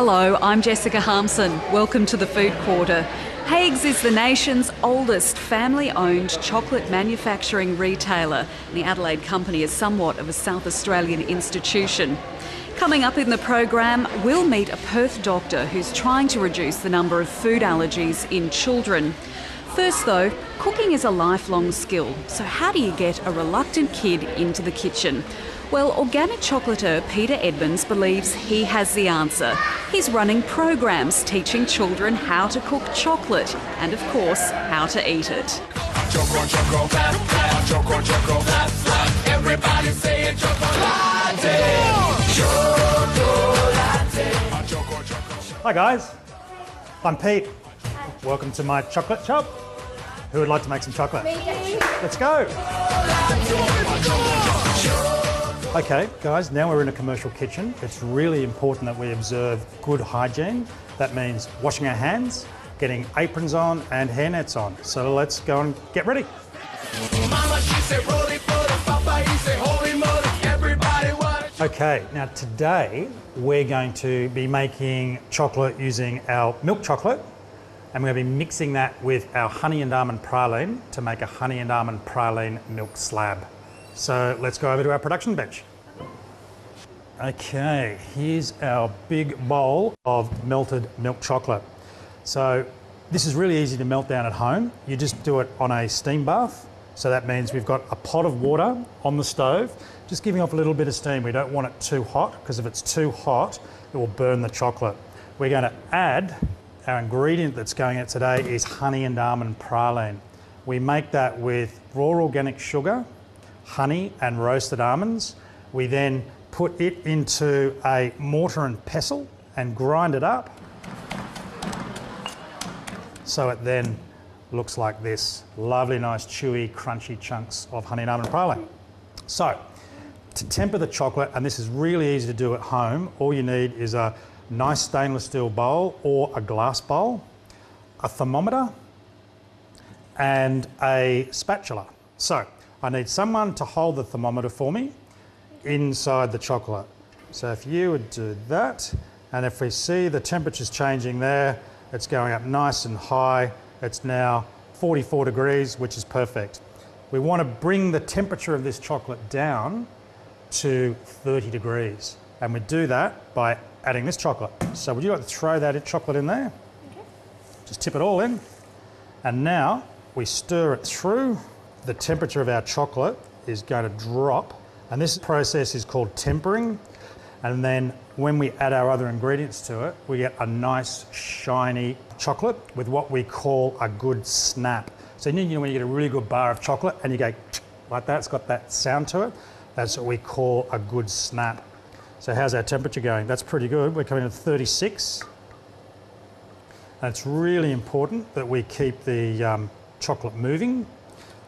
Hello, I'm Jessica Harmson. Welcome to the Food Quarter. Haigh's is the nation's oldest family-owned chocolate manufacturing retailer. The Adelaide company is somewhat of a South Australian institution. Coming up in the program, we'll meet a Perth doctor who's trying to reduce the number of food allergies in children. First though, cooking is a lifelong skill, so how do you get a reluctant kid into the kitchen? Well, organic chocolatier Peter Edmonds believes he has the answer. He's running programs teaching children how to cook chocolate and, of course, how to eat it. Everybody say it, Hi guys, I'm Pete. Welcome to my chocolate shop. Who would like to make some chocolate? Let's go. Okay guys, now we're in a commercial kitchen. It's really important that we observe good hygiene. That means washing our hands, getting aprons on and hairnets on. So let's go and get ready. Okay, now today we're going to be making chocolate using our milk chocolate, and we're going to be mixing that with our honey and almond praline to make a honey and almond praline milk slab. So let's go over to our production bench. Okay, here's our big bowl of melted milk chocolate. So this is really easy to melt down at home. You just do it on a steam bath. So that means we've got a pot of water on the stove, just giving off a little bit of steam. We don't want it too hot, because if it's too hot, it will burn the chocolate. We're going to add, our ingredient that's going in today is honey and almond praline. We make that with raw organic sugar, honey and roasted almonds. We then put it into a mortar and pestle and grind it up. So it then looks like this. Lovely, nice, chewy, crunchy chunks of honey and almond praline. So, to temper the chocolate, and this is really easy to do at home, all you need is a nice stainless steel bowl or a glass bowl, a thermometer, and a spatula. So, I need someone to hold the thermometer for me inside the chocolate. So if you would do that, and if we see the temperature's changing there, it's going up nice and high. It's now 44 degrees, which is perfect. We want to bring the temperature of this chocolate down to 30 degrees. And we do that by adding this chocolate. So would you like to throw that chocolate in there? Okay. Just tip it all in. And now we stir it through. The temperature of our chocolate is going to drop. And this process is called tempering. And then when we add our other ingredients to it, we get a nice shiny chocolate with what we call a good snap. So you know when you get a really good bar of chocolate and you go like that, it's got that sound to it. That's what we call a good snap. So how's our temperature going? That's pretty good. We're coming to 36. And it's really important that we keep the chocolate moving.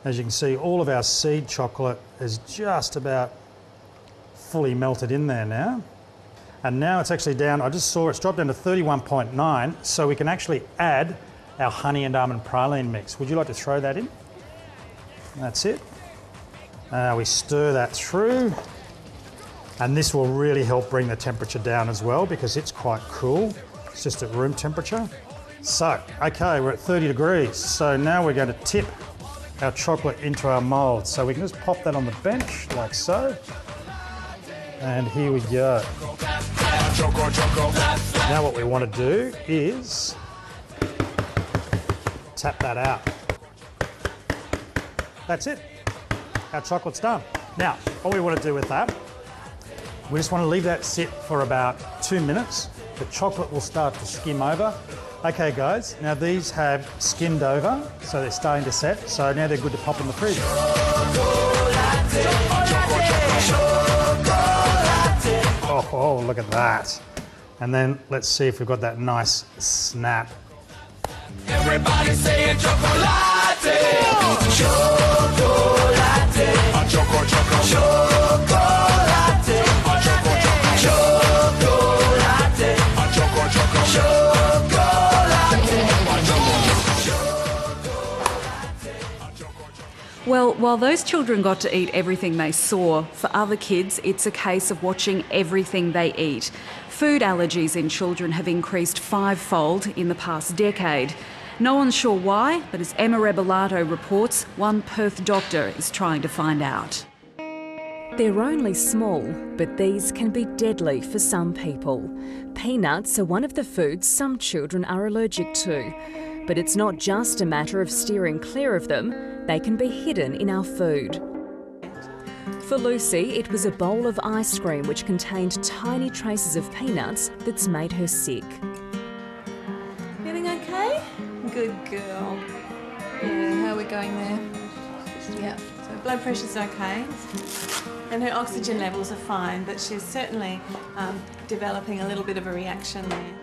As you can see, all of our seed chocolate is just about fully melted in there now. And now it's actually down, I just saw it's dropped down to 31.9, so we can actually add our honey and almond praline mix. Would you like to throw that in? That's it. We stir that through, and this will really help bring the temperature down as well, because it's quite cool. It's just at room temperature. So, okay, we're at 30 degrees. So now we're going to tip our chocolate into our mould. So we can just pop that on the bench like so. And here we go. Now what we want to do is tap that out. That's it. Our chocolate's done. Now, what we want to do with that, we just want to leave that sit for about 2 minutes. The chocolate will start to skim over. Okay guys, now these have skimmed over, so they're starting to set, so now they're good to pop in the fridge. Oh, look at that. And then let's see if we've got that nice snap. Everybody say it, chocolate, chocolate, chocolate, Well, while those children got to eat everything they saw, for other kids it's a case of watching everything they eat. Food allergies in children have increased fivefold in the past decade. No one's sure why, but as Emma Rebellato reports, one Perth doctor is trying to find out. They're only small, but these can be deadly for some people. Peanuts are one of the foods some children are allergic to. But it's not just a matter of steering clear of them, they can be hidden in our food. For Lucy, it was a bowl of ice cream which contained tiny traces of peanuts that's made her sick. Feeling okay? Good girl. Yeah, how are we going there? Yeah, so blood pressure's okay. And her oxygen levels are fine, but she's certainly developing a little bit of a reaction there.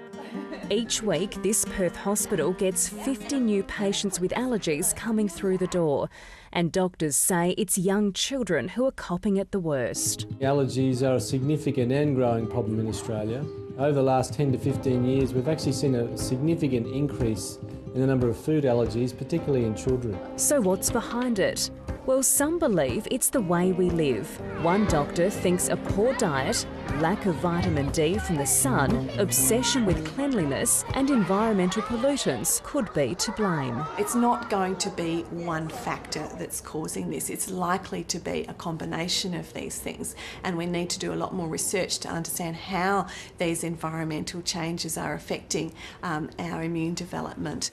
Each week, this Perth hospital gets 50 new patients with allergies coming through the door. And doctors say it's young children who are copping it the worst. Allergies are a significant and growing problem in Australia. Over the last 10 to 15 years, we've actually seen a significant increase in the number of food allergies, particularly in children. So what's behind it? Well, some believe it's the way we live. One doctor thinks a poor diet, lack of vitamin D from the sun, obsession with cleanliness and environmental pollutants could be to blame. It's not going to be one factor that's causing this. It's likely to be a combination of these things, and we need to do a lot more research to understand how these environmental changes are affecting our immune development.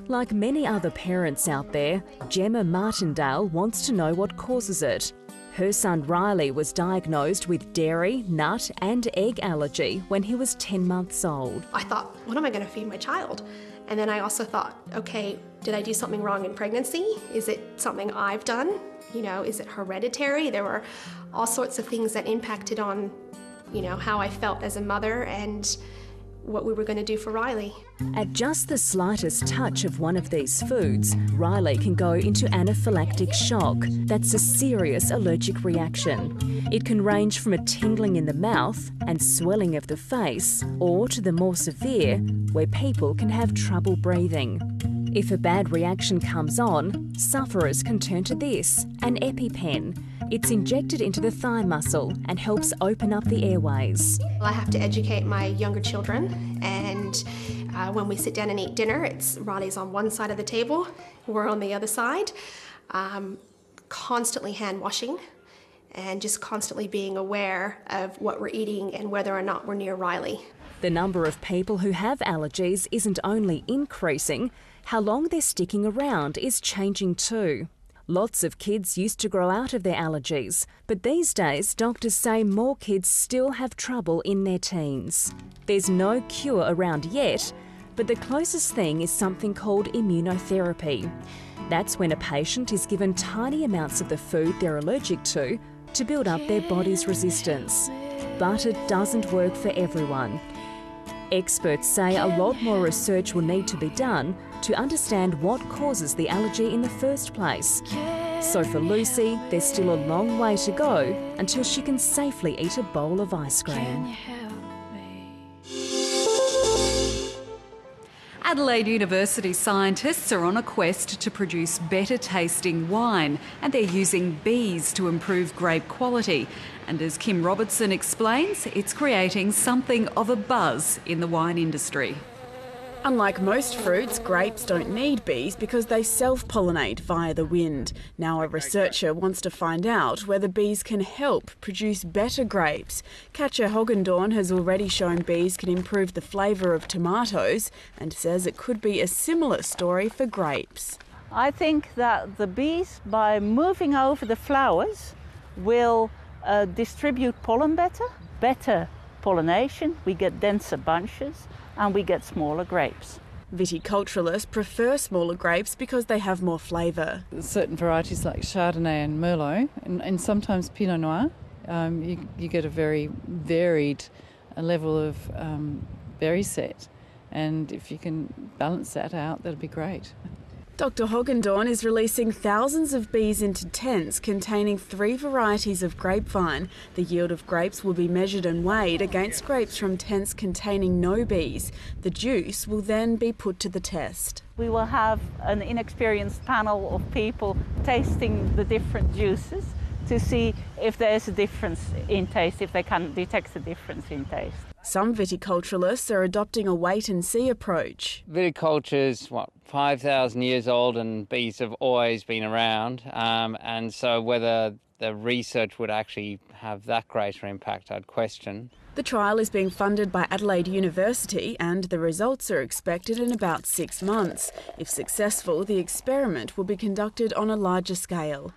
Like many other parents out there, Gemma Martindale wants to know what causes it. Her son Riley was diagnosed with dairy, nut and egg allergy when he was 10 months old. I thought, what am I going to feed my child? And then I also thought, okay, did I do something wrong in pregnancy? Is it something I've done? You know, is it hereditary? There were all sorts of things that impacted on, you know, how I felt as a mother and what we were going to do for Riley. At just the slightest touch of one of these foods, Riley can go into anaphylactic shock. That's a serious allergic reaction. It can range from a tingling in the mouth and swelling of the face, or to the more severe, where people can have trouble breathing. If a bad reaction comes on, sufferers can turn to this, an EpiPen. It's injected into the thigh muscle and helps open up the airways. I have to educate my younger children, and when we sit down and eat dinner, it's Riley's on one side of the table, we're on the other side. Constantly hand washing and just constantly being aware of what we're eating and whether or not we're near Riley. The number of people who have allergies isn't only increasing, how long they're sticking around is changing too. Lots of kids used to grow out of their allergies, but these days doctors say more kids still have trouble in their teens. There's no cure around yet, but the closest thing is something called immunotherapy. That's when a patient is given tiny amounts of the food they're allergic to build up their body's resistance. But it doesn't work for everyone. Experts say a lot more research will need to be done to understand what causes the allergy in the first place. So for Lucy, there's still a long way to go until she can safely eat a bowl of ice cream. Adelaide University scientists are on a quest to produce better tasting wine, and they're using bees to improve grape quality. And as Kim Robertson explains, it's creating something of a buzz in the wine industry. Unlike most fruits, grapes don't need bees because they self-pollinate via the wind. Now a researcher wants to find out whether bees can help produce better grapes. Katja Hogendoorn has already shown bees can improve the flavour of tomatoes and says it could be a similar story for grapes. I think that the bees, by moving over the flowers, will distribute pollen better pollination, we get denser bunches, and we get smaller grapes. Viticulturists prefer smaller grapes because they have more flavour. Certain varieties like Chardonnay and Merlot, and sometimes Pinot Noir, you get a very varied level of berry set. And if you can balance that out, that'd be great. Dr. Hogendoorn is releasing thousands of bees into tents containing 3 varieties of grapevine. The yield of grapes will be measured and weighed against grapes from tents containing no bees. The juice will then be put to the test. We will have an inexperienced panel of people tasting the different juices to see if there's a difference in taste, if they can detect a difference in taste. Some viticulturists are adopting a wait-and-see approach. Viticulture is, 5,000 years old, and bees have always been around, and so whether the research would actually have that greater impact, I'd question. The trial is being funded by Adelaide University and the results are expected in about 6 months. If successful, the experiment will be conducted on a larger scale.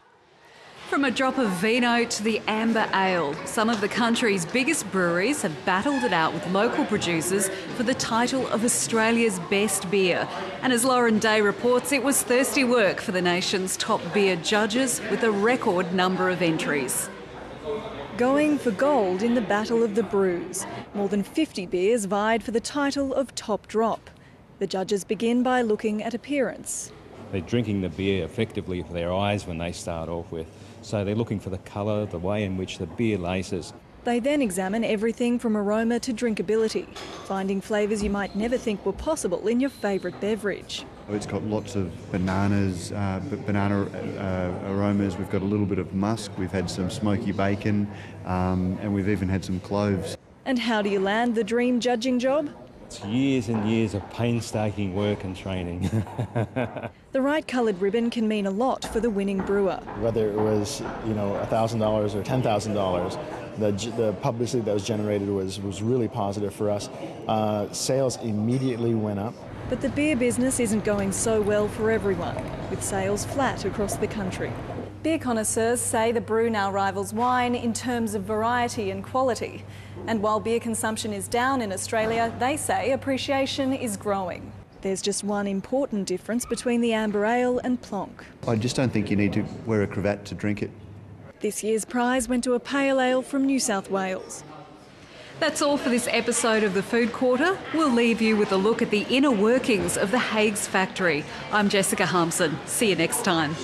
From a drop of vino to the amber ale, some of the country's biggest breweries have battled it out with local producers for the title of Australia's best beer. And as Lauren Day reports, it was thirsty work for the nation's top beer judges with a record number of entries. Going for gold in the Battle of the Brews, more than 50 beers vied for the title of Top Drop. The judges begin by looking at appearance. They're drinking the beer effectively for their eyes when they start off with. So they're looking for the colour, the way in which the beer laces. They then examine everything from aroma to drinkability, finding flavours you might never think were possible in your favourite beverage. It's got lots of bananas, banana aromas. We've got a little bit of musk. We've had some smoky bacon, and we've even had some cloves. And how do you land the dream judging job? It's years and years of painstaking work and training. The right coloured ribbon can mean a lot for the winning brewer. Whether it was, $1,000 or $10,000, the publicity that was generated was really positive for us. Sales immediately went up. But the beer business isn't going so well for everyone, with sales flat across the country. Beer connoisseurs say the brew now rivals wine in terms of variety and quality. And while beer consumption is down in Australia, they say appreciation is growing. There's just one important difference between the amber ale and plonk. I just don't think you need to wear a cravat to drink it. This year's prize went to a pale ale from New South Wales. That's all for this episode of The Food Quarter. We'll leave you with a look at the inner workings of the Haigh's factory. I'm Jessica Harmson. See you next time.